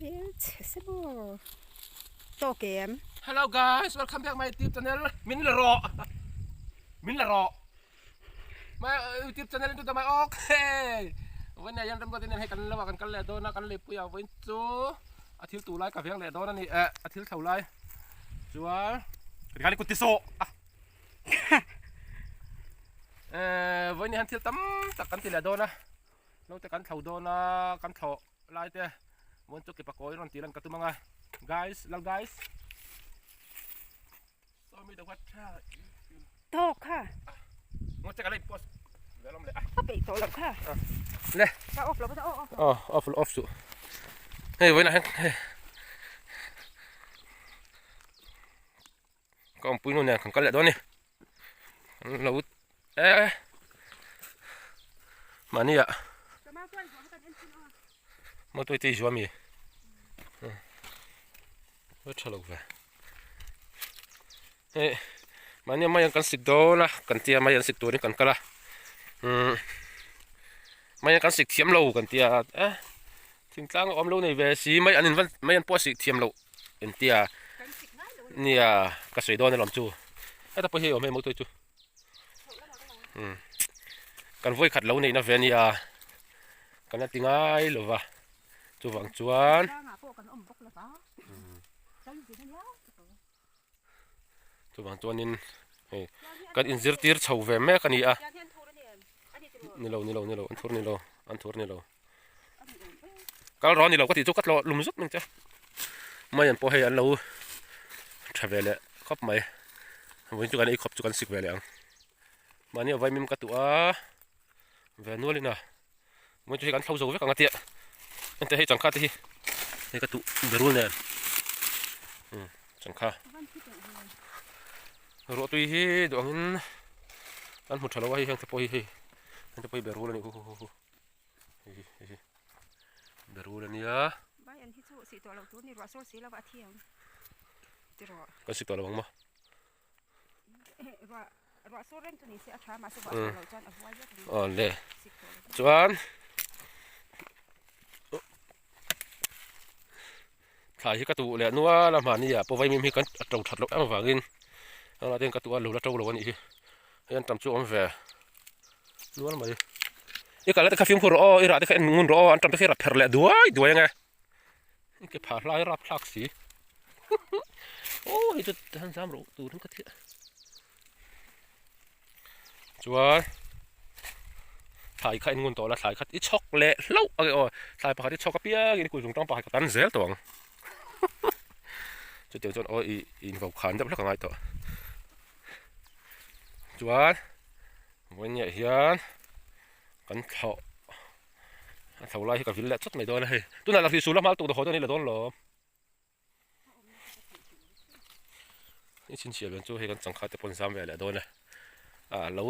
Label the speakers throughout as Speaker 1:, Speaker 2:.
Speaker 1: Accessible. To game.
Speaker 2: Hello guys, welcome back my YouTube channel. Min là rọ. Min là rọ. My YouTube channel itu damai okay.วันนี้ยังทำกันให้กันระหว่างกันแหละโดนนะกันเลยปุยเอาไว้จูอาทิตย์ตุลากับเพียงแหละโดนนั่นนี่อาทิตย์เท่าไรจัวรีการกุติโซวันนี้ฮันทิลตั้มตักกันทีละโดนนะเราจะกันเท่าโดนนะกันเท่าไรเต้วันจุกเก็บปากโอยรันทีรันกันตัวมังไง guys แล้ว guys so me the what
Speaker 1: ตกค่ะ
Speaker 2: มันจะกันเลยปอสเดี๋ยวเราเลย
Speaker 1: ก็ไปตกแล้วค่ะ
Speaker 2: เลย
Speaker 1: จะออกแล้วจะออก
Speaker 2: off สุเฮ้ยไว้นะก็ปุ้ยนู่นเนี่ยของกันแหละตัวนี้เรามานี่อ่ะมาตัวที่ชัวมีว่าชะลอกไปเฮ้ยมันยังไม่ยังกันสิกโดนะกันเตียไม่ยังสิกตัวนี้กันกันละไม่ยังกันสิกเทียมโลกันเตียถึงกลางอมโลในเวสีไม่อันนี้ไม่ยังปวดสิกเทียมโลกันเตียเนี่ยกระสุนโดนในลำจูแต่พอเหี้ยไม่หมดตัวจูกันวุ่ยขัดโลในนะเวนี่กันนั่งติงไงหรือวะจูวังจวนจูวังจวนนินกันอินซิร์ตีร์ชาวเวมแม่กันนี่นี่เราอันทุร์นี่เราก็ร้อนนี่เราก็ติดจุกกัดเราลุ่มซุกนึงจ้ะไม่ยันพอให้อันเราทำเวลาครบไหมวันจุกันอีกครบจุกันสิบเวลามาเนี่ยไว้มีมกัดตัวเวนัวเลยนะวันจุกันเท่าโซ่ไว้กันกันเตี้ยอันแต่ให้จังค่าที่ให้กัดตัวเบรูเนี่ยจังค่ารถตัวที่ดวงอันหมดทะเลาะให้ยังจะไปยังจะไปเบรูเลยนี่เบรูเลยเนี่ย
Speaker 1: บ้านที่สู้สีตัวเราตัวนี้รอสู้สีแล้วว่าเที่ยงจะรอ
Speaker 2: ก็สิตัวเราบ้างมั้ย
Speaker 1: รอสู้เร่งตัวนี้เสียช้ามาสู้ว่าเราจอนเอาไว้เยอะตัวนี้
Speaker 2: อ๋อเลยจวนถ่ายที่กระตุกเลยนัวละมานี่พอไว้มีกันตรงถัดลงมาฝั่งกินเราเดินกระตุกหลุดละเจ้าหลุดวันนี้ยังจำชั่วอันแฝงนัวละมาดิอีกอะไรแต่ข้าฟิล์มคนรออีระแต่ข้าเงินรออันจำแต่แค่รับเพลเลยด้วยยังไงอีกผ่าลายรับพลักสีโอ้ยจุดทันสามรู้ตัวทั้งกระเทียจวนถ่ายข้าเงินตัวละถ่ายข้าอีช็อกเละเล่าโอ้ยถ่ายปากที่ช็อกกระเปียกินกูจงต้องปากกับตันเซลตัวจุดเดียวจนโอ้ยอินกับขันจะพลักง่ายตัวจวนวันนี้เฮียนกันเท่าไรกับวิลเล่ชุดไม่โดนเลยตัวนั้นเราที่สุดแล้วมาตัวตัวนี้เราโดนหรอนี่ชิ้นเฉียบเป็นจู่ให้กันจังขาดแต่ปนซ้ำไปเลยโดนเลยเรา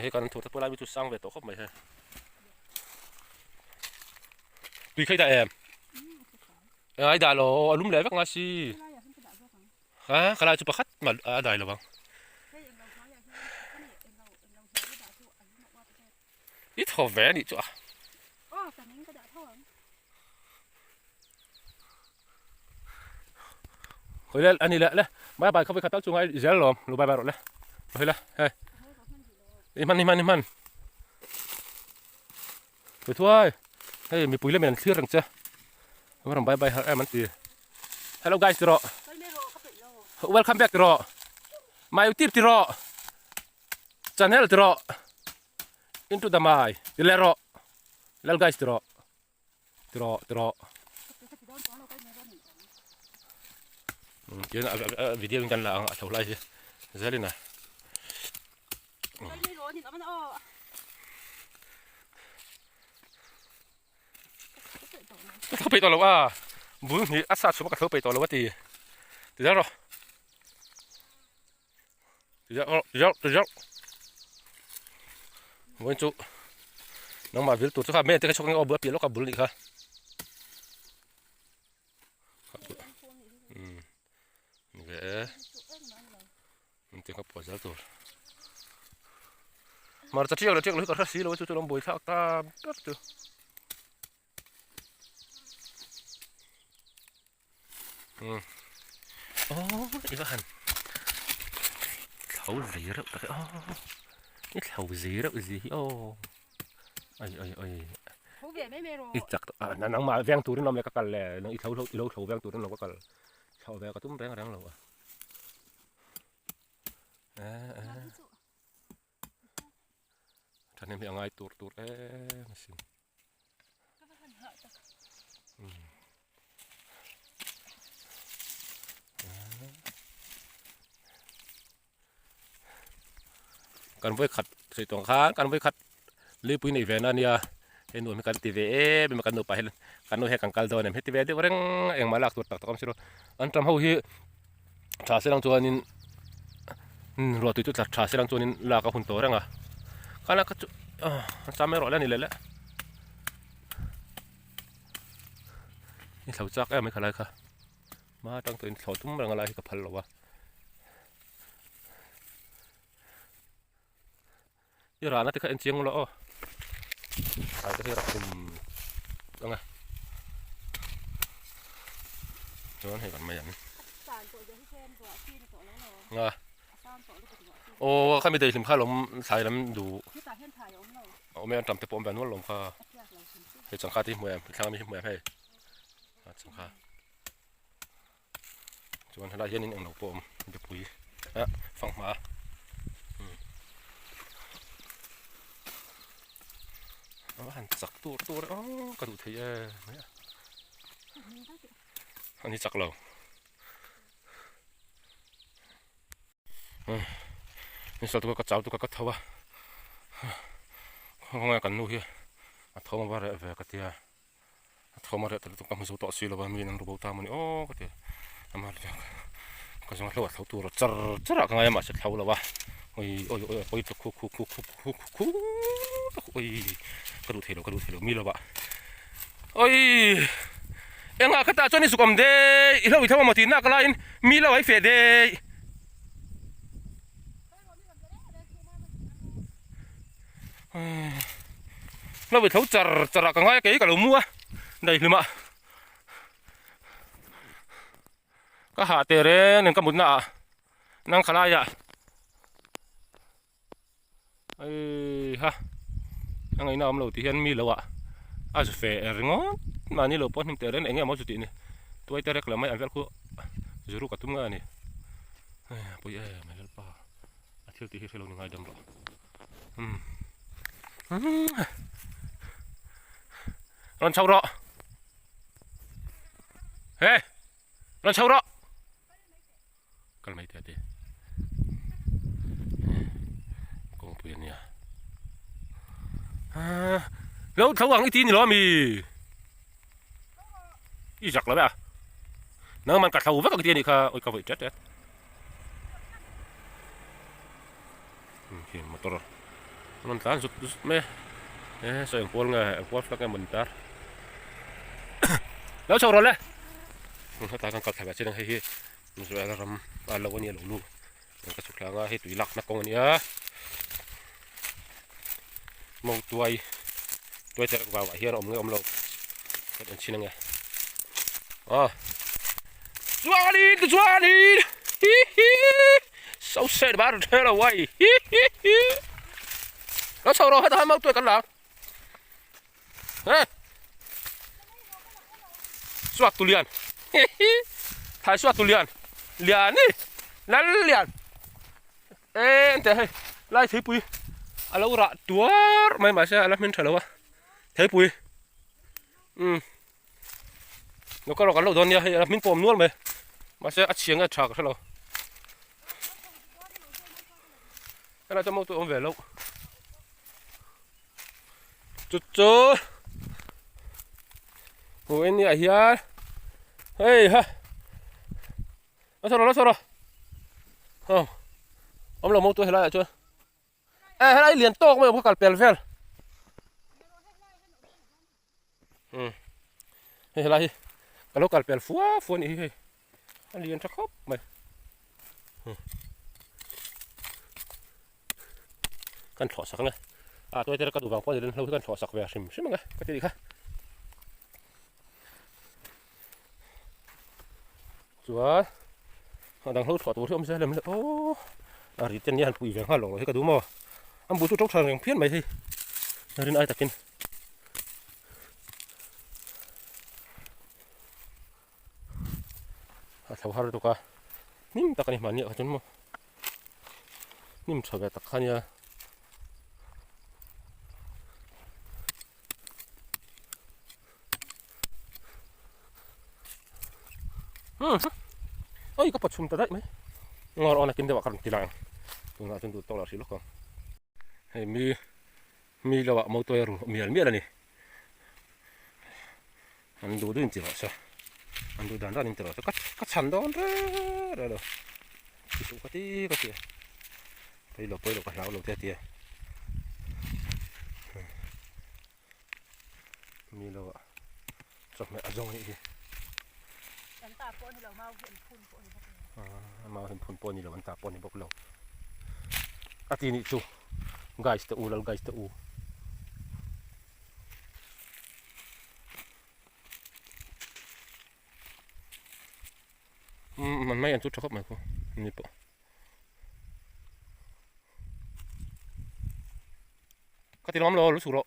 Speaker 2: ให้กันถูกแต่ปนอะไรมีจุดสร้างไปตัวครบไหมใช่ดูใครได้เอ็มไอ้ด่าเราอารมณ์เละบ้างนะสิฮะขนาดจุดประคัดมาได้หรือเปล่าอีทอแหวนอีจ้ะเฮ้ยอันนี้แหละเลยมาไปเข้าไปขัดตั้งจุงไอ้เจลลมรู้ไปรถเลยเฮ้ยละเฮ้ยนี่มันไปทั่วเฮ้ยมีปุ๋ยเล่มเชื่อรังเจ้าว่าทำไปให้มันตี Hello guys ติรอ Welcome back ติรอ My YouTube ติรอ Channel ติรอ Into the my ติเลรอ Hello guys ติรอเดี๋ยววิดีโอกันละเท่าไรสิเสร็จเลยนะเขาไปต่อแล้วว่าบุ้งนี่อาซาชุบกับเขาไปต่อแล้วว่าตีเดี๋ยวรอวันจุน้องมาวิลตัวสุดท้ายแม่ที่เขาชกนี่เอาเบื่อเปลี่ยนแล้วกับบุลนี่ค่ะนี่แหละมันจะกับปวดซะตัวมาจะเที่ยวแล้วก็รัสซีแล้วจุดลมบอยทักตาเปิดตัว โอ้อีบ้านเขาเสียแล้วแต่นี่เขาเสียแล้วสิโอ้ไอ้
Speaker 1: เขาเวียไม่เมโร
Speaker 2: อีจักนั่งมาแวงตัวนั่นเราไม่กันเลยนั่งอีเขาแวงตัวนั่นเราก็กันเขาแวงก็ตุ้มแวงเราอ่ะท่านนี่มีอะไรตัวมาสิการไว้ขัดใส่ตรงข้างการไว้ขัดรีบไปในเวนันเนี่ยเห็นหนูมีการตีเวเป็นการหนูไปการหนูให้กันกัลโดนเนี่ยตีเวเดี๋ยวเร่งเองมาลักตัวตักตะกำสิโรอันทำเขาที่ชาเสลังตัวนี้รอติดตัวชาเสลังตัวนี้ลากกับหุ่นตัวเร่งอ่ะการนักจุจำไม่รอแล้วนี่เลยแหละนี่เขาจักไม่ขลายค่ะมาตั้งตัวเขาตุ้มเร่งอะไรกับพันหรอวะยี่ร้านนั่นที่เขาเอ็นเชียงแล้วอะไรที่เราคุมยังไงย้อนให้กันมาอย่างนี้งาโอ้ข้ามีแต่สิมค้าลมสายน้ำดูโอ้ไม่อันจำแต่ปมแบบนู้นลมค่ะให้สังฆาที่มวยทางมีมวยให้สังฆาจวนทลายเย็นนิดหนึ่งหนูปมจะปุ๋ยฟังมาหันจักตัวกระดูกเทียอันนี้จักเรานี่สัตว์ตัวกระเจ้าตัวกระเทวะเขาไงกันนู่นเฮียทอมาบ้าเร่กระเทียทอมาเร่แต่ตัวกำมือสุดต่อสิลว่ามีนั่งรูปตามมันโอ้กระเทียทำมาเรื่องก็จะมาเล่าเขาตัวจัดกันไงมาเสร็จเขาแล้ววะโอ้ยจะคุโอ้ยกระดูกเทียมีแล้ววะโอ้ยยังไงก็ตาจนนี่สุกมเดย์เราอีกทั้งหมดที่นักไล่มีแล้วไอ้เฟดเดย์เราไปเท่าจัดกันไงเก๋กับเรามัวได้หรือมาก็หาเตะเร่หนึ่งกำบุญน่ะนั่งขลายอ่ะฮะยังไงน้ำเราที่เห็นมีแล้วอ่ะอาจจะเฟร์งอมานี่เราป้อนหิมเตะเร่เองยังมั่วจุดนี้ตัวไอ้เตะเร่กลับไม่อันเวลกูจะรู้กับตุ้มงานนี่ปุ้ยไม่เล่นป่ะอาทิตย์ที่เฮลล์หนึ่งไงดำหรอร้อนเช่าระเฮ้ร้อนเช่าระกันไม่เตะดิกงเปลี่ยนเนี่ยแล้วเขาหวังอีกทีนี่หรอมีอีจักแล้วไหมนั่งมันกัดเขาวักอีกทีนี่ค่ะโอ้ยเขาไปจัดเห็นมาตัวมันตานสุดไหมใส่พวงไงพวงแล้วก็มันตาแล้วชาวเราเลยถ้าตากันกัดแถบเช่นนั้นให้มันจะอะไรรำอะไรวันนี้หลงลูกมันก็สุดแล้วก็ให้ตุยหลักนักกงอันนี้มองตัวจะว่าเฮียนอมเงยอมเราก็เป็นชิ้นไงสวัสดีฮิฮิ so sad about it hell away แล้วชาวเราให้ทำมาตัวกันหรอสวัสดีตุเลียนถ่ายสวัสดีตุเลียนเลียนนี่นั่นเลียนแต่ให้ไล่ถือปุ๋ยอะไรวะตัวไม่มาใช่อะไรมันเฉลยวะถือปุ๋ยแล้วก็เรากันเราโดนเนี่ยให้มินปมนวลไหมมาใช่อัดเสียงอัดฉากใช่เราแล้วเราจะมองตัวอมเวลแล้วจุดโอ้ยนี่ไอ้เหี้ยเฮ้ยฮะแล้วสระอมเรามองตัวให้ไรจุดให้ไรเหรียญโต๊ะไม่พอกัดเปลี่ยนเฟลให้ไรก็เรากัดเปลี่ยนฟัวนี่เฮ้ยเหรียญจะครบไหมกันถอดสักนะตัวที่เรากระดูกบางคนเดินเรากันถอดสักแบบใช่ไหมก็จะดีค่ะ chúa đang hốt thọ tổ thì ông sẽ làm ô à thì chân nhàn bụi vàng hoa lỏng rồi cái đúng không ông bố chú trống thằng phiến mày thì đến ai takin thầu haru tuh nim takani mania kacun mo nim coba takanya ôi có bật sum ta đấy mấy ngor ona kim dewa kan tilang tunga tuntu tolar silok kong hey mi lawa mau to yaru mi ala ni andu din tira sa andu dan dan tira kat sandon ra lo itu kati pai lo ka lau lo tia mi lawa chok me azong ni
Speaker 1: anh ta pon thì là mau hiện phun pon
Speaker 2: mau hin phun pon ni lo an ta pon ni bok lo ati ni chu guys ta u lal guys ta uมันไม่อันจุดชอบไหมกูนี่ปะก็ตีล้อมโลรู้สึกโล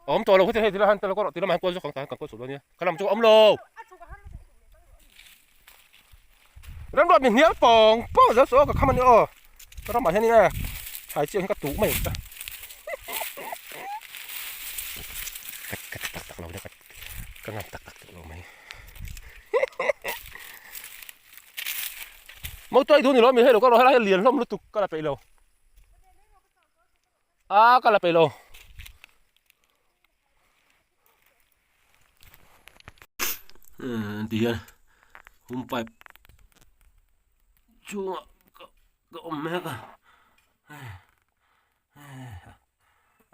Speaker 2: อมตัวเราก็จะให้ทีละหันแต่เราก็ตีละมันกวนสุดของการกวนสุดแล้วเนี่ยกำลังจุกอมโลเริ่มรอบอย่างเนี้ยปองแล้วสัวกับข้ามันเนี่ยอ๋อก็ต้องมาแค่นี้นะถ่ายเชี่ยงกระตุกไม่ตักเราเนี่ยก็งับตักเราไหมmau tôi thu thì nó mình hay đâu có rồi hay liền không nó tục cái là phải lâu cái là phải lâu thì hôm phải chua cái ôm mẹ cả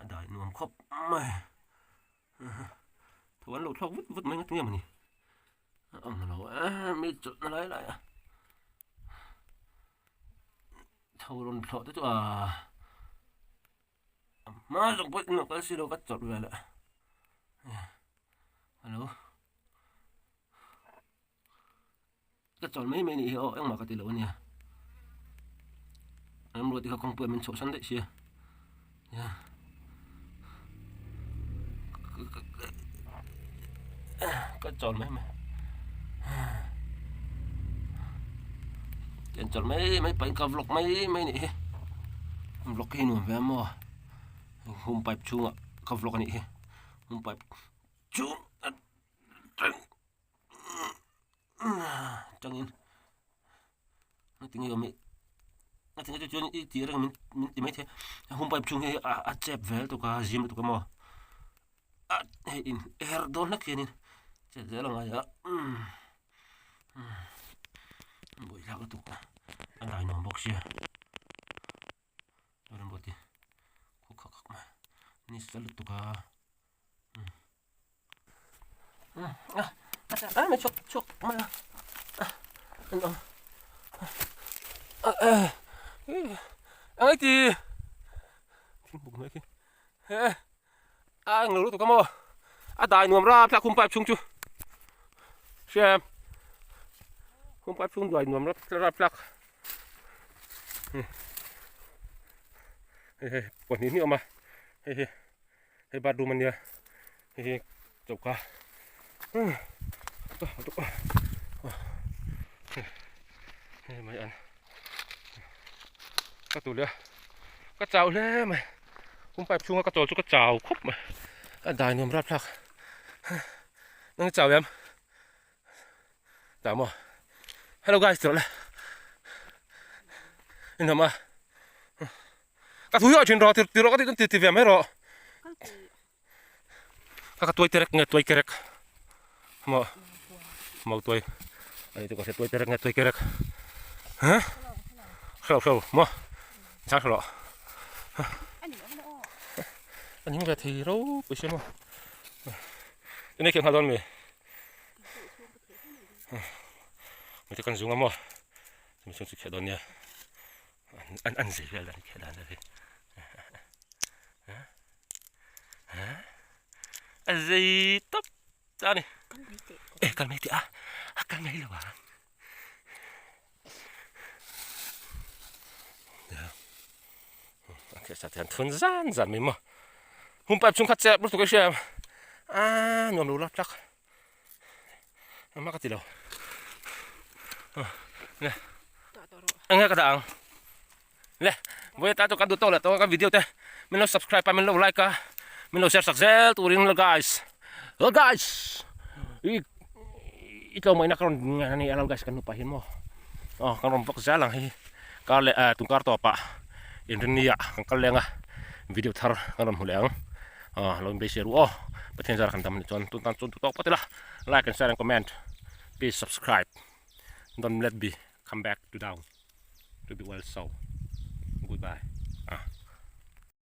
Speaker 2: đợi nuông khóc mày thôi anh lột khóc vứt mấy cái tiếng mà nhỉ ông nó mi chụp nó lấy lại thâu luôn thọ tới chỗ má trong bếp nó có xí đâu cắt chọt về lại alo cắt chọt mấy này hiểu em mà cái tiền lỗ nè em rồi thì không bơi mình chỗ sẵn đấy xìa cắt chọt mấy mà chân chọn mấy cái vlog mấy này vlog cái nuông về mà hôm bài chung à cái vlog này hôm bài chung chẳng yên nó tiếng yêu mấy nó tiếng cho chuyện tí ra mình mấy thế hôm bài chung hay chép về tụi cái gym tụi cái mà hay in air don nắc kia nên chết dễ là ngay á buổi ra cái tụi anh lại nằm bọc xia rồi làm bột đi khóc mà ní sẽ lụt tụi mày chọc mà ấy thì bụng mấy cái anh lụt tụi cái mà đại nuông ra phải không phải chung chứ xem không phải phun rồi nuông ra plak còn ní nữa mà bắt đồ mình nha chụp cả mày ăn các tủ lửa các chảo lên mày không phải phun các tủ cho các chảo khúc mà đại nuông ra plak nâng chảo em chảo mà hello guys trở lại nên mà các thứ ở trên đó thì nó có thể về mấy rồi các tuổi terek nghe tuổi kerek mau tuổi ấy tôi có thể tuổi terek nghe tuổi kerek hả sâu mà chắc rồi anh những cái thì đâu bị xem mà cái này kiếm hạt đòn mì mình chỉ cần dùng mà mình sẽ chụp đòn nha ăn gì vậy là cái đàn này ăn gì tóc ra này ê cần mấy tía cần mấy là bà thì sao thì thun gian mình mà hôm bạp chúng khát chép lúc tụi cái xem nhom lú lắc lắc nó mắc cái gì đâu nè anh nghe cái thằng nè với ta cho cái đồ là tôi cái video thế mình lo subscribe mình lo like mình lo share success tụi riêng lo guys ikaw may nakaroon nga ni guys kan pahin mo kan rompok sa lang kale tung karto pa inrinia kan kalenga video thar kan hulang lo be share pathen jar kan tam chon tun tan chon tok patila like and share and comment please subscribe don't let me come back to down to be well so goodbye